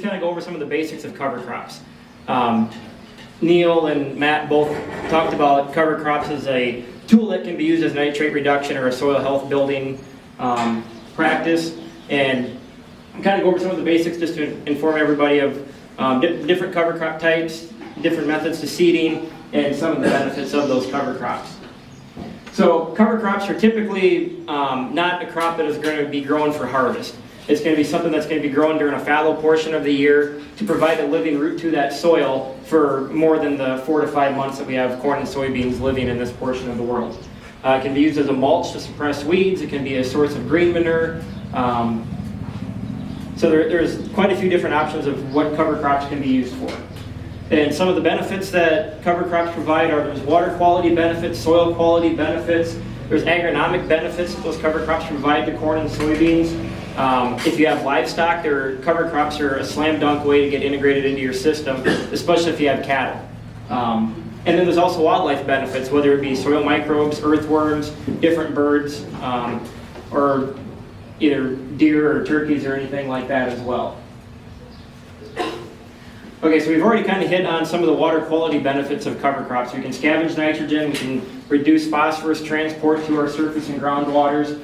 kind of go over some of the basics of cover crops. Neil and Matt both talked about cover crops as a tool that can be used as nitrate reduction or a soil health building practice. And I'm kind of go over some of the basics just to inform everybody of different cover crop types, different methods to seeding, and some of the benefits of those cover crops. So cover crops are typically not a crop that is going to be grown for harvest. It's going to be something that's going to be grown during a fallow portion of the year to provide a living root to that soil for more than the 4 to 5 months that we have corn and soybeans living in this portion of the world. It can be used as a mulch to suppress weeds. It can be a source of green manure. So there's quite a few different options of what cover crops can be used for. And some of the benefits that cover crops provide are there's water quality benefits, soil quality benefits, there's agronomic benefits that those cover crops provide to corn and soybeans. If you have livestock, cover crops are a slam dunk way to get integrated into your system, especially if you have cattle. And then there's also wildlife benefits, whether it be soil microbes, earthworms, different birds, or either deer or turkeys or anything like that as well. Okay, so we've already kind of hit on some of the water quality benefits of cover crops. We can scavenge nitrogen, we can reduce phosphorus transport to our surface and groundwaters.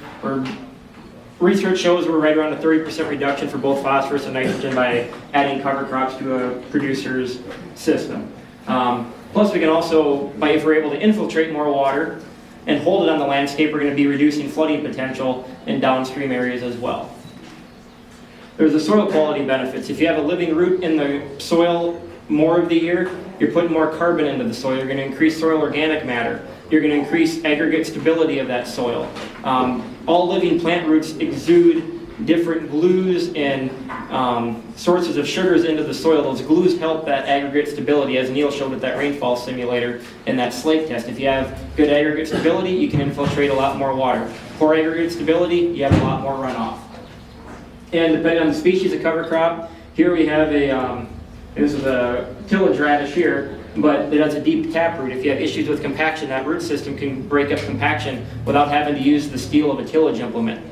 Research shows we're right around a 30% reduction for both phosphorus and nitrogen by adding cover crops to a producer's system. Plus we can also, if we're able to infiltrate more water and hold it on the landscape, we're going to be reducing flooding potential in downstream areas as well. There's the soil quality benefits. If you have a living root in the soil more of the year, you're putting more carbon into the soil. You're going to increase soil organic matter. You're going to increase aggregate stability of that soil. All living plant roots exude different glues and sources of sugars into the soil. Those glues help that aggregate stability, as Neil showed with that rainfall simulator and that slate test. If you have good aggregate stability, you can infiltrate a lot more water. Poor aggregate stability, you have a lot more runoff. And depending on the species of cover crop, here we have this is a tillage radish here, but it has a deep taproot. If you have issues with compaction, that root system can break up compaction without having to use the steel of a tillage implement.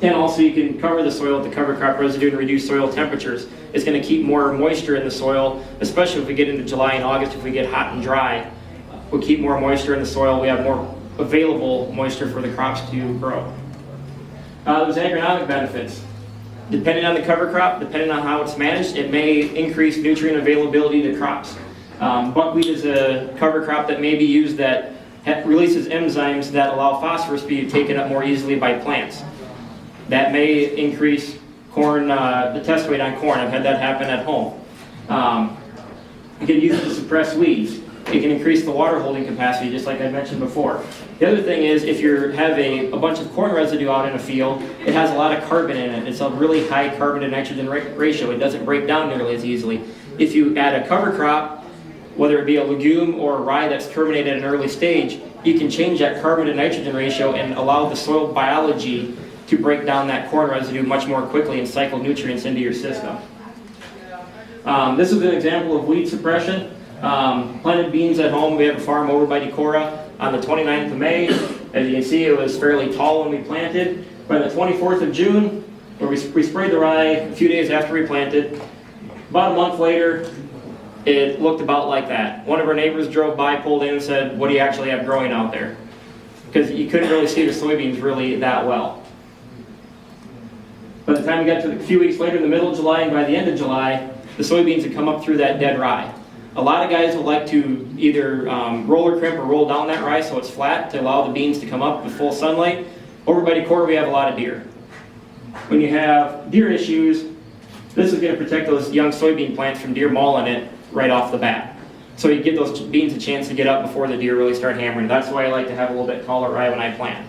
And also you can cover the soil with the cover crop residue to reduce soil temperatures. It's going to keep more moisture in the soil, especially if we get into July and August. If we get hot and dry, we'll keep more moisture in the soil. We have more available moisture for the crops to grow. There's agronomic benefits. Depending on the cover crop, depending on how it's managed, it may increase nutrient availability to crops. Buckwheat is a cover crop that may be used that releases enzymes that allow phosphorus to be taken up more easily by plants. That may increase corn, the test weight on corn. I've had that happen at home. You can use it to suppress weeds. It can increase the water holding capacity, just like I mentioned before. The other thing is, if you have a bunch of corn residue out in a field, it has a lot of carbon in it. It's a really high carbon to nitrogen ratio. It doesn't break down nearly as easily. If you add a cover crop, whether it be a legume or a rye that's terminated at an early stage, you can change that carbon to nitrogen ratio and allow the soil biology to break down that corn residue much more quickly and cycle nutrients into your system. This is an example of weed suppression. Planted beans at home. We have a farm over by Decorah on the 29th of May. As you can see, it was fairly tall when we planted. By the 24th of June, where we sprayed the rye a few days after we planted, about a month later, it looked about like that. One of our neighbors drove by, pulled in and said, "What do you actually have growing out there?" Because you couldn't really see the soybeans really that well. By the time we got to a few weeks later, in the middle of July, and by the end of July, the soybeans had come up through that dead rye. A lot of guys would like to either roller crimp or roll down that rye so it's flat to allow the beans to come up with full sunlight. Over by Decorah, we have a lot of deer. When you have deer issues, this is going to protect those young soybean plants from deer mauling it right off the bat. So you give those beans a chance to get up before the deer really start hammering. That's why I like to have a little bit taller rye when I plant.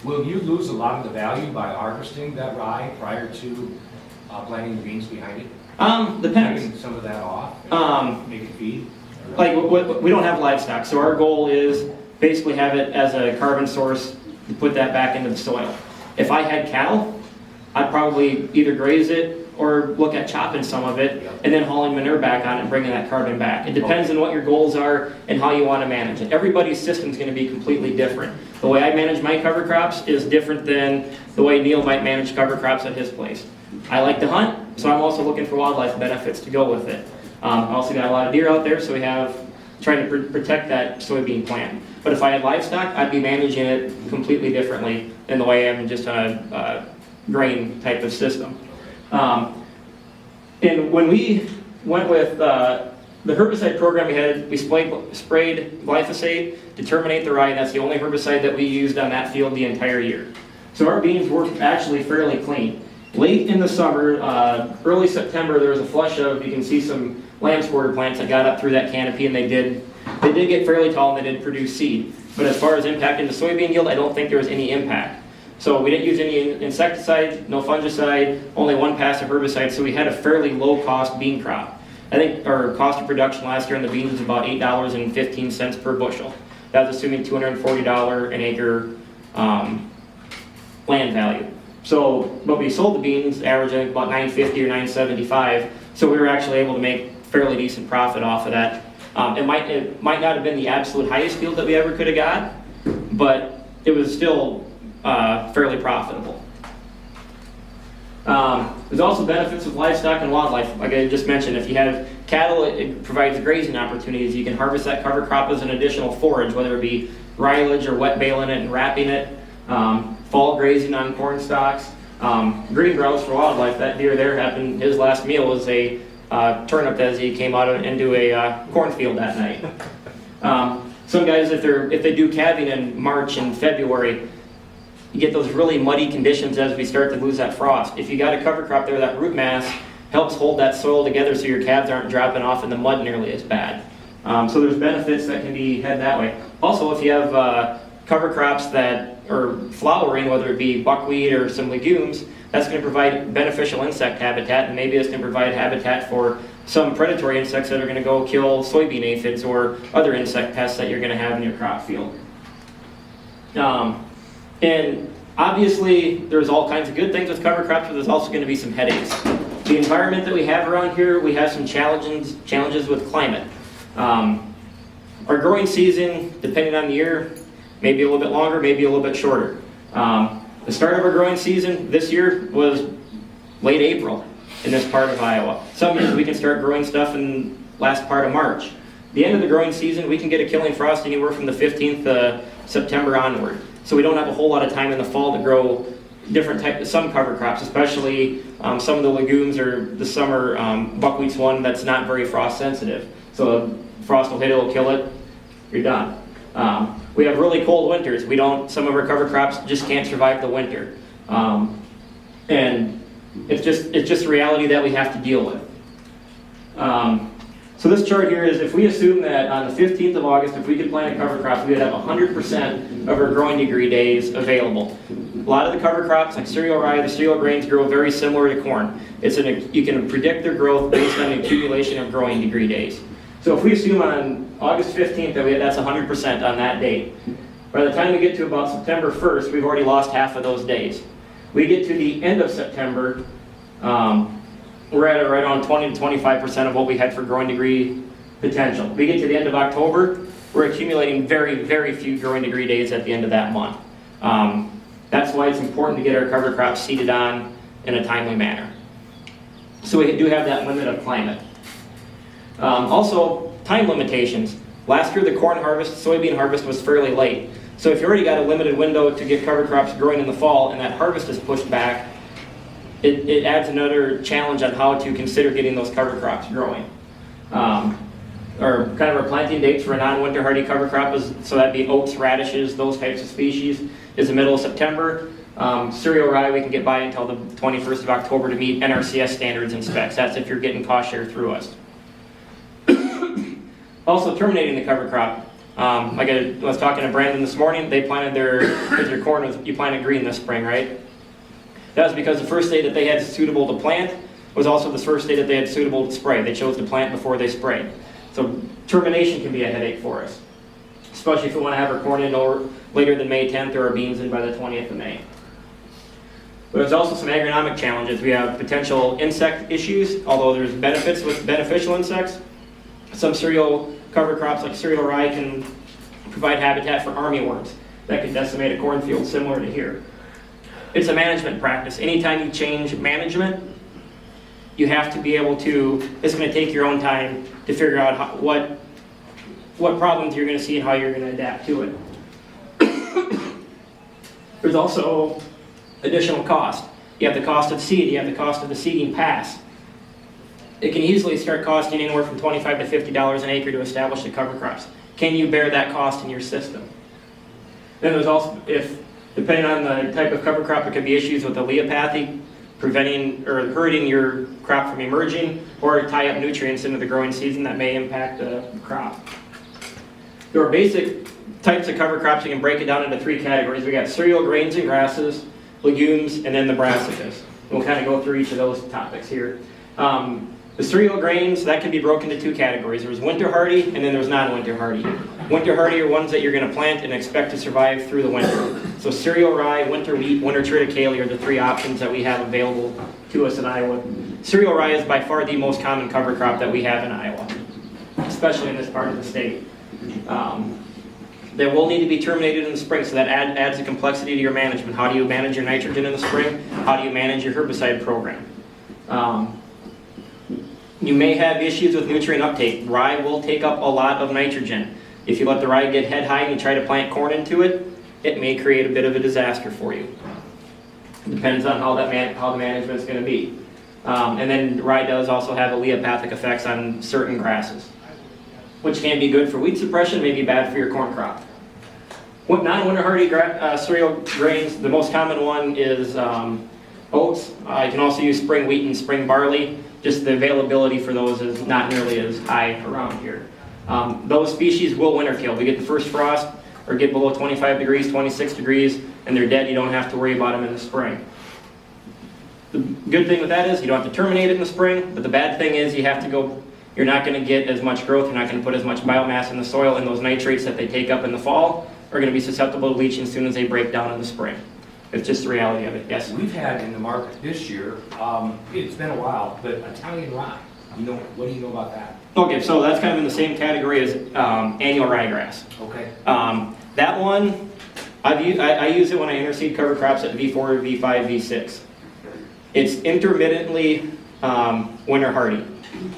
Will you lose a lot of the value by harvesting that rye prior to planting the beans behind it? Depends. Taking some of that off, make it feed? Like, we don't have livestock, so our goal is basically have it as a carbon source to put that back into the soil. If I had cattle, I'd probably either graze it or look at chopping some of it and then hauling manure back on it and bringing that carbon back. It depends on what your goals are and how you want to manage it. Everybody's system is going to be completely different. The way I manage my cover crops is different than the way Neil might manage cover crops at his place. I like to hunt, so I'm also looking for wildlife benefits to go with it. I also got a lot of deer out there, so we have trying to protect that soybean plant. But if I had livestock, I'd be managing it completely differently than the way I am just on a grain type of system. And when we went with the herbicide program we sprayed glyphosate to terminate the rye, and that's the only herbicide that we used on that field the entire year. So our beans were actually fairly clean. Late in the summer, early September, there was a flush of, you can see some lamb's quarter plants that got up through that canopy, and they did get fairly tall and they did produce seed. But as far as impact into soybean yield, I don't think there was any impact. So we didn't use any insecticide, no fungicide, only one pass of herbicide, so we had a fairly low cost bean crop. I think our cost of production last year on the beans was about $8.15 per bushel. That was assuming $240 an acre land value. So, but we sold the beans averaging about $9.50 or $9.75, so we were actually able to make fairly decent profit off of that. It might not have been the absolute highest yield that we ever could have got, but it was still fairly profitable. There's also benefits with livestock and wildlife. Like I just mentioned, if you have cattle, it provides grazing opportunities. You can harvest that cover crop as an additional forage, whether it be silage or wet baling it and wrapping it, fall grazing on corn stalks. Green grouse for wildlife, that deer there happened, his last meal was a turnip as he came out into a cornfield that night. Some guys, if they do calving in March and February, you get those really muddy conditions as we start to lose that frost. If you got a cover crop there, that root mass helps hold that soil together so your calves aren't dropping off in the mud nearly as bad. So there's benefits that can be had that way. Also, if you have cover crops that are flowering, whether it be buckwheat or some legumes, that's going to provide beneficial insect habitat, and maybe it's going to provide habitat for some predatory insects that are going to go kill soybean aphids or other insect pests that you're going to have in your crop field. And obviously, there's all kinds of good things with cover crops, but there's also going to be some headaches. The environment that we have around here, we have some challenges with climate. Our growing season, depending on the year, maybe a little bit longer, maybe a little bit shorter. The start of our growing season this year was late April in this part of Iowa. Some years we can start growing stuff in last part of March. The end of the growing season, we can get a killing frost anywhere from the 15th of September onward. So we don't have a whole lot of time in the fall to grow different types of some cover crops, especially some of the legumes or the summer buckwheat's one that's not very frost sensitive. So frost will hit it, will kill it, you're done. We have really cold winters. Some of our cover crops just can't survive the winter. And it's just a reality that we have to deal with. So this chart here is if we assume that on the 15th of August, if we could plant a cover crop, we would have 100% of our growing degree days available. A lot of the cover crops, like cereal rye, the cereal grains, grow very similar to corn. You can predict their growth based on the accumulation of growing degree days. So if we assume on August 15th that that's 100% on that date, by the time we get to about September 1st, we've already lost half of those days. We get to the end of September, we're at right around 20 to 25% of what we had for growing degree potential. We get to the end of October, we're accumulating very, very few growing degree days at the end of that month. That's why it's important to get our cover crops seeded on in a timely manner. So we do have that limit of climate. Also, time limitations. Last year the corn harvest, soybean harvest was fairly late. So if you already got a limited window to get cover crops growing in the fall and that harvest is pushed back, it adds another challenge on how to consider getting those cover crops growing. Or kind of our planting dates for a non-winter hardy cover crop is, so that'd be oats, radishes, those types of species, is the middle of September. Cereal rye we can get by until the 21st of October to meet NRCS standards and specs. That's if you're getting cost share through us. Also terminating the cover crop. Like I was talking to Brandon this morning, they planted their corn, you planted green this spring, right? That was because the first day that they had suitable to plant was also the first day that they had suitable to spray. They chose to plant before they sprayed. So termination can be a headache for us, especially if we want to have our corn in or later than May 10th or our beans in by the 20th of May. But there's also some agronomic challenges. We have potential insect issues, although there's benefits with beneficial insects. Some cereal cover crops like cereal rye can provide habitat for armyworms that could decimate a cornfield similar to here. it's a management practice. Anytime you change management, you have to be able to, it's going to take your own time to figure out what problems you're going to see and how you're going to adapt to it. There's also additional cost. You have the cost of seed, you have the cost of the seeding pass. It can easily start costing anywhere from $25 to $50 an acre to establish the cover crops. Can you bear that cost in your system? Then there's also, depending on the type of cover crop, there could be issues with allelopathy, preventing or hurting your crop from emerging, or tie up nutrients into the growing season that may impact the crop. There are basic types of cover crops. You can break it down into 3 categories. We got cereal, grains, and grasses, legumes, and then the brassicas. We'll kind of go through each of those topics here. The cereal grains, that can be broken into 2 categories. There's winter hardy, and then there's non-winter hardy. Winter hardy are ones that you're going to plant and expect to survive through the winter. So cereal rye, winter wheat, winter triticale are the 3 options that we have available to us in Iowa. Cereal rye is by far the most common cover crop that we have in Iowa, especially in this part of the state. They will need to be terminated in the spring, so that adds a complexity to your management. How do you manage your nitrogen in the spring? How do you manage your herbicide program? You may have issues with nutrient uptake. Rye will take up a lot of nitrogen. If you let the rye get head high and you try to plant corn into it, it may create a bit of a disaster for you. It depends on how the management is going to be. And then rye does also have allelopathic effects on certain grasses, which can be good for weed suppression, may be bad for your corn crop. Non-winter hardy cereal grains, the most common one is oats. You can also use spring wheat and spring barley. Just the availability for those is not nearly as high around here. Those species will winter kill. We get the first frost or get below 25 degrees, 26 degrees, and they're dead. You don't have to worry about them in the spring. The good thing with that is you don't have to terminate it in the spring, but the bad thing is you're not going to get as much growth, you're not going to put as much biomass in the soil, and those nitrates that they take up in the fall are going to be susceptible to leaching as soon as they break down in the spring. It's just the reality of it. Yes? We've had in the market this year, it's been a while, but Italian rye. What do you know about that? Okay, so that's kind of in the same category as annual ryegrass. Okay. That one, I use it when I interseed cover crops at V4, V5, V6. It's intermittently winter hardy.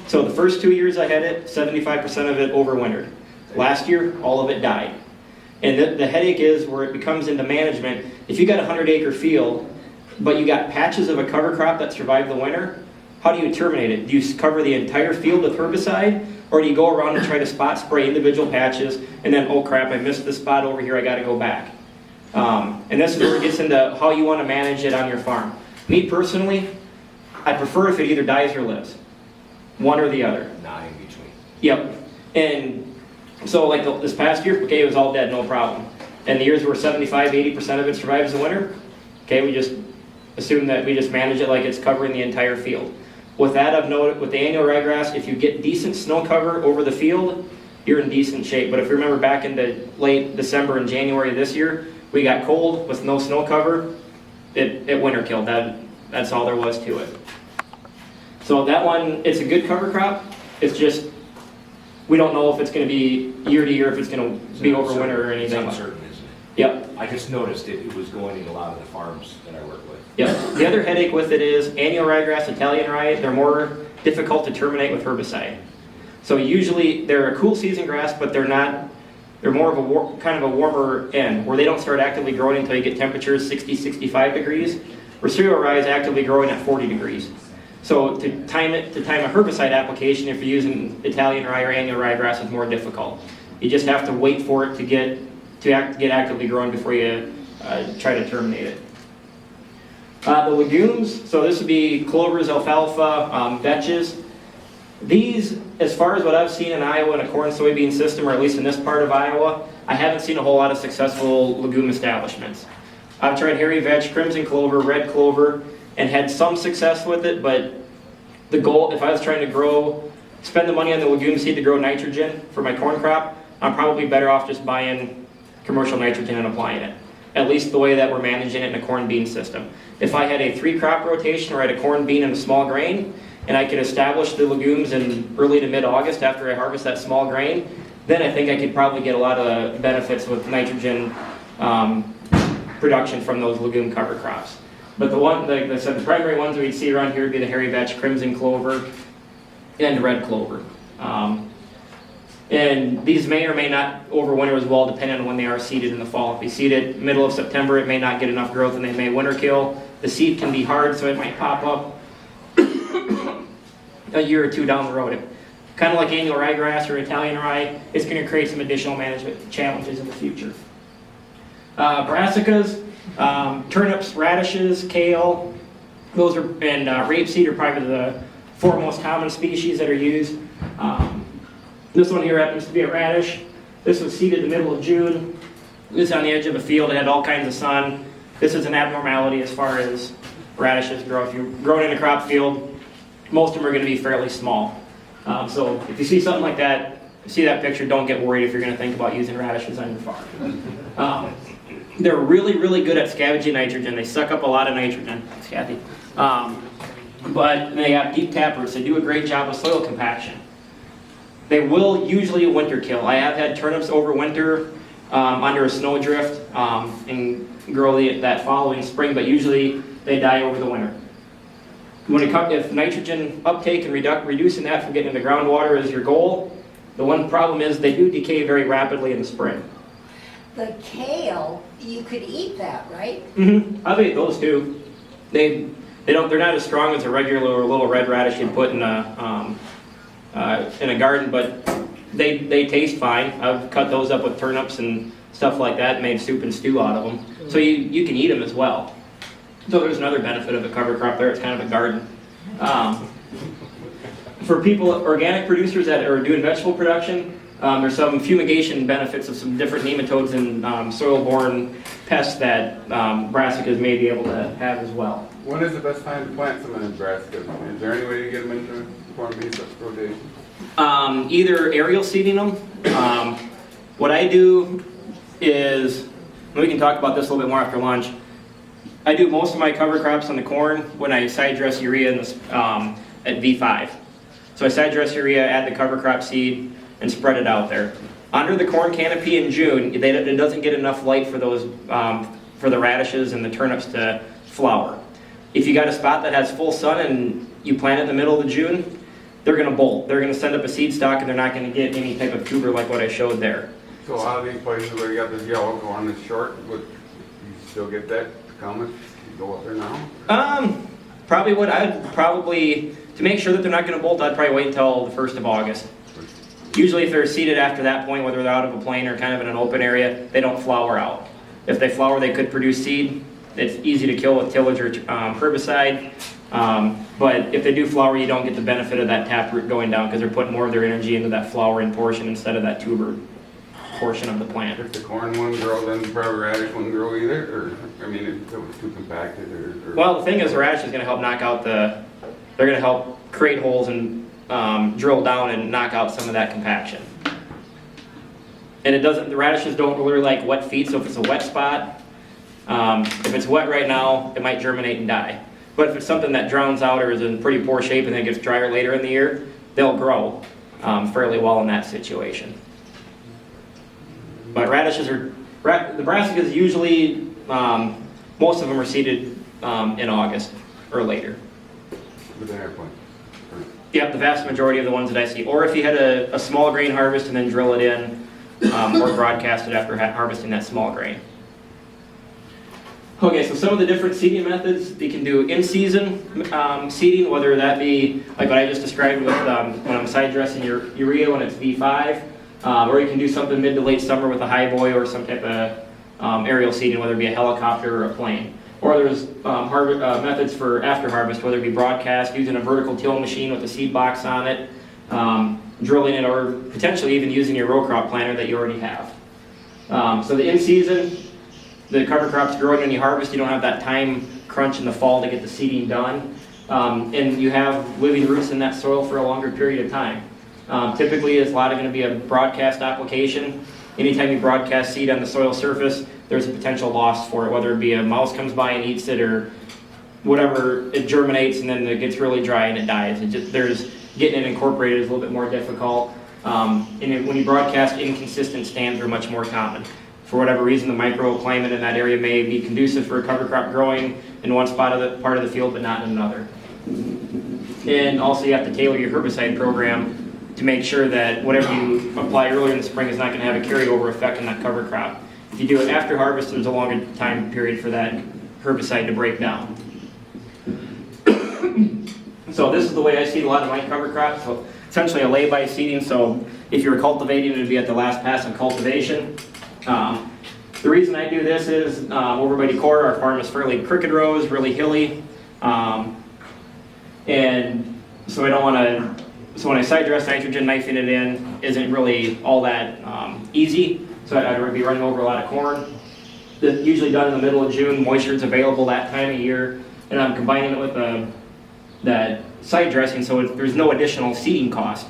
So the first 2 years I had it, 75% of it overwintered. Last year, all of it died. And the headache is where it becomes into management. If you got a 100-acre field, but you got patches of a cover crop that survived the winter, how do you terminate it? Do you cover the entire field with herbicide, or do you go around and try to spot spray individual patches, and then, oh crap, I missed this spot over here, I got to go back. And this is where it gets into how you want to manage it on your farm. Me personally, I prefer if it either dies or lives. One or the other. Not in between. Yep. And so like this past year, okay, it was all dead, no problem. And the years where 75-80% of it survives the winter, okay, we just assume that we just manage it like it's covering the entire field. With that, I've noted with the annual ryegrass, if you get decent snow cover over the field, you're in decent shape. But if you remember back into late December and January of this year, we got cold with no snow cover, it winter killed. That's all there was to it. So that one, it's a good cover crop. It's just, we don't know if it's going to be year to year, if it's going to be over winter or anything. It's uncertain, isn't it? Yep. I just noticed it was going in a lot of the farms that I work with. Yep. The other headache with it is annual ryegrass, Italian rye, they're more difficult to terminate with herbicide. So usually they're a cool season grass, but they're more of a kind of a warmer end, where they don't start actively growing until you get temperatures 60, 65 degrees, where cereal rye is actively growing at 40 degrees. So to time a herbicide application, if you're using Italian rye or annual ryegrass, is more difficult. You just have to wait for it to get actively growing before you try to terminate it. The legumes, so this would be clovers, alfalfa, vetches. These, as far as what I've seen in Iowa in a corn soybean system, or at least in this part of Iowa, I haven't seen a whole lot of successful legume establishments. I've tried hairy vetch, crimson clover, red clover, and had some success with it, but the goal, if I was trying to spend the money on the legume seed to grow nitrogen for my corn crop, I'm probably better off just buying commercial nitrogen and applying it. At least the way that we're managing it in a corn bean system. If I had a 3-crop rotation or I had a corn bean and a small grain, and I could establish the legumes in early to mid-August after I harvest that small grain, then I think I could probably get a lot of benefits with nitrogen production from those legume cover crops. But like I said, the primary ones we'd see around here would be the hairy vetch, crimson clover, and red clover. And these may or may not overwinter as well, depending on when they are seeded in the fall. If you seed it middle of September, it may not get enough growth and they may winter kill. The seed can be hard, so it might pop up a year or two down the road. Kind of like annual ryegrass or Italian rye, it's going to create some additional management challenges in the future. Brassicas, turnips, radishes, kale, those are, and rapeseed are probably the four most common species that are used. This one here happens to be a radish. This was seeded in the middle of June. This is on the edge of a field. It had all kinds of sun. This is an abnormality as far as radishes grow. If you're growing in a crop field, most of them are going to be fairly small. So if you see something like that, see that picture, don't get worried if you're going to think about using radishes on your farm. They're really, really good at scavenging nitrogen. They suck up a lot of nitrogen. Thanks, Kathy. But they have deep taproots. They do a great job of soil compaction. They will usually winter kill. I have had turnips overwinter under a snowdrift and grow that following spring, but usually they die over the winter. If nitrogen uptake and reducing that from getting into groundwater is your goal, the one problem is they do decay very rapidly in the spring. The kale, you could eat that, right? Mm-hmm. I've ate those too. They're not as strong as a regular little red radish you'd put in a garden, but they taste fine. I've cut those up with turnips and stuff like that and made soup and stew out of them. So you can eat them as well. So there's another benefit of a cover crop there. It's kind of a garden. For people, organic producers that are doing vegetable production, there's some fumigation benefits of some different nematodes and soil-borne pests that brassicas may be able to have as well. When is the best time to plant some in brassicas? Is there any way to get them into corn beef rotation? Either aerial seeding them. What I do is, we can talk about this a little bit more after lunch. I do most of my cover crops on the corn when I side dress urea at V5. So I side dress urea, add the cover crop seed, and spread it out there. Under the corn canopy in June, it doesn't get enough light for those for the radishes and the turnips to flower. If you got a spot that has full sun and you plant it in the middle of June, they're going to bolt. They're going to send up a seed stalk and they're not going to get any type of tuber like what I showed there. So a lot of these places where you got this yellow corn that's short, would you still get that coming? You go up there now? To make sure that they're not going to bolt, I'd probably wait until the 1st of August. Usually if they're seeded after that point, whether they're out of a plain or kind of in an open area, they don't flower out. If they flower, they could produce seed. It's easy to kill with tillage or herbicide. But if they do flower, you don't get the benefit of that taproot going down because they're putting more of their energy into that flowering portion instead of that tuber portion of the plant. If the corn wouldn't grow, then probably radish wouldn't grow either? Or, I mean, if it was too compacted or... Well, the thing is, the radish is going to help knock out they're going to help create holes and drill down and knock out some of that compaction. And the radishes don't really like wet feet, so if it's a wet spot, if it's wet right now, it might germinate and die. But if it's something that drowns out or is in pretty poor shape and then gets drier later in the year, they'll grow fairly well in that situation. But radishes the brassicas usually, most of them are seeded in August or later. With an airplane? Yep, the vast majority of the ones that I see. Or if you had a small grain harvest and then drill it in, or broadcast it after harvesting that small grain. Okay, so some of the different seeding methods, you can do in-season seeding, whether that be like what I just described with when I'm side dressing your urea when it's V5, or you can do something mid to late summer with a high boy or some type of aerial seeding, whether it be a helicopter or a plane. Or there's methods for after harvest, whether it be broadcast, using a vertical till machine with a seed box on it, drilling it, or potentially even using your row crop planter that you already have. So the in-season, the cover crop's growing when you harvest, you don't have that time crunch in the fall to get the seeding done. And you have living roots in that soil for a longer period of time. Typically, it's a lot of going to be a broadcast application. Anytime you broadcast seed on the soil surface, there's a potential loss for it, whether it be a mouse comes by and eats it or whatever, it germinates and then it gets really dry and it dies. Getting it incorporated is a little bit more difficult. And when you broadcast, inconsistent stands are much more common. for whatever reason, the microclimate in that area may be conducive for a cover crop growing in one part of the field, but not in another. And also you have to tailor your herbicide program to make sure that whatever you apply earlier in the spring is not going to have a carryover effect on that cover crop. If you do it after harvest, there's a longer time period for that herbicide to break down. So this is the way I seed a lot of my cover crops. So essentially a lay-by seeding. So if you're cultivating, it would be at the last pass of cultivation. The reason I do this is over by Decorah, our farm is fairly crooked rows, really hilly. And so I don't want to, so when I side dress nitrogen, knifing it in isn't really all that easy. So I'd be running over a lot of corn. That's usually done in the middle of June. Moisture is available that time of year. And I'm combining it with that side dressing, so there's no additional seeding cost.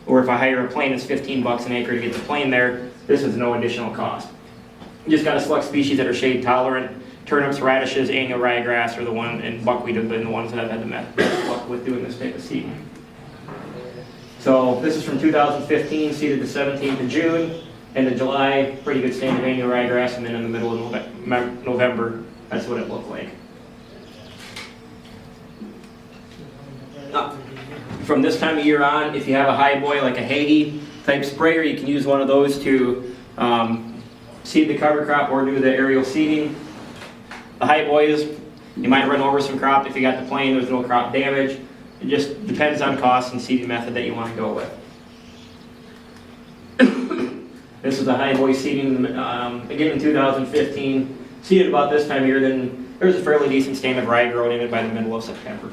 Or if I hire a plane, it's $15 an acre to get the plane there. This is no additional cost. You just got to select species that are shade tolerant. Turnips, radishes, annual ryegrass are the one, and buckwheat have been the ones that I've had the best luck with doing this type of seeding. So this is from 2015, seeded the 17th of June. End of July, pretty good stand of annual ryegrass, and then in the middle of November, that's what it looked like. From this time of year on, if you have a high boy like a Hagie type sprayer, you can use one of those to seed the cover crop or do the aerial seeding. The high boys, you might run over some crop. If you got the plane, there's no crop damage. It just depends on cost and seeding method that you want to go with. This is the high boy seeding, again in 2015. Seeded about this time of year, then there's a fairly decent stand of rye growing in it by the middle of September.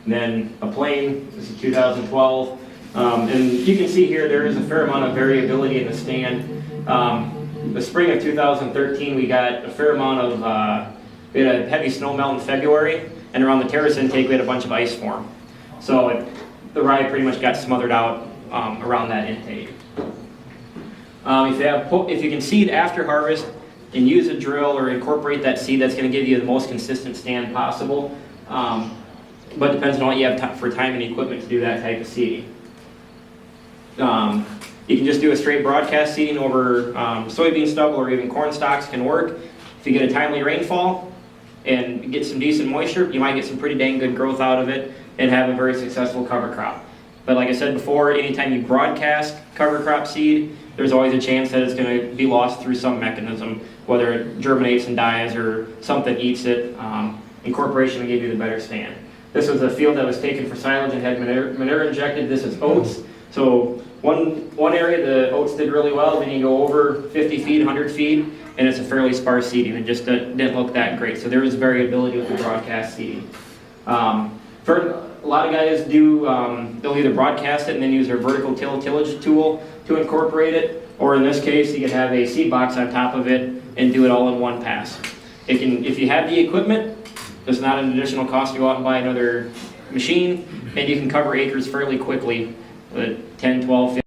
And then a plane, this is 2012. And you can see here there is a fair amount of variability in the stand. The spring of 2013, we got a fair amount of, we had a heavy snow melt in February, and around the terrace intake we had a bunch of ice form. So the rye pretty much got smothered out around that intake. If you can seed after harvest and use a drill or incorporate that seed, that's going to give you the most consistent stand possible. But depends on what you have for time and equipment to do that type of seeding. You can just do a straight broadcast seeding over soybean stubble or even corn stalks can work. If you get a timely rainfall and get some decent moisture, you might get some pretty dang good growth out of it and have a very successful cover crop. But like I said before, anytime you broadcast cover crop seed, there's always a chance that it's going to be lost through some mechanism, whether it germinates and dies or something eats it. Incorporation will give you the better stand. This was a field that was taken for silage and had manure injected. This is oats. So one area the oats did really well, then you go over 50 feet, 100 feet, and it's a fairly sparse seeding. It just didn't look that great. So there was variability with the broadcast seeding. A lot of guys do, they'll either broadcast it and then use their vertical tillage tool to incorporate it, or in this case, you can have a seed box on top of it and do it all in one pass. If you have the equipment, there's not an additional cost to go out and buy another machine, and you can cover acres fairly quickly with 10, 12, 15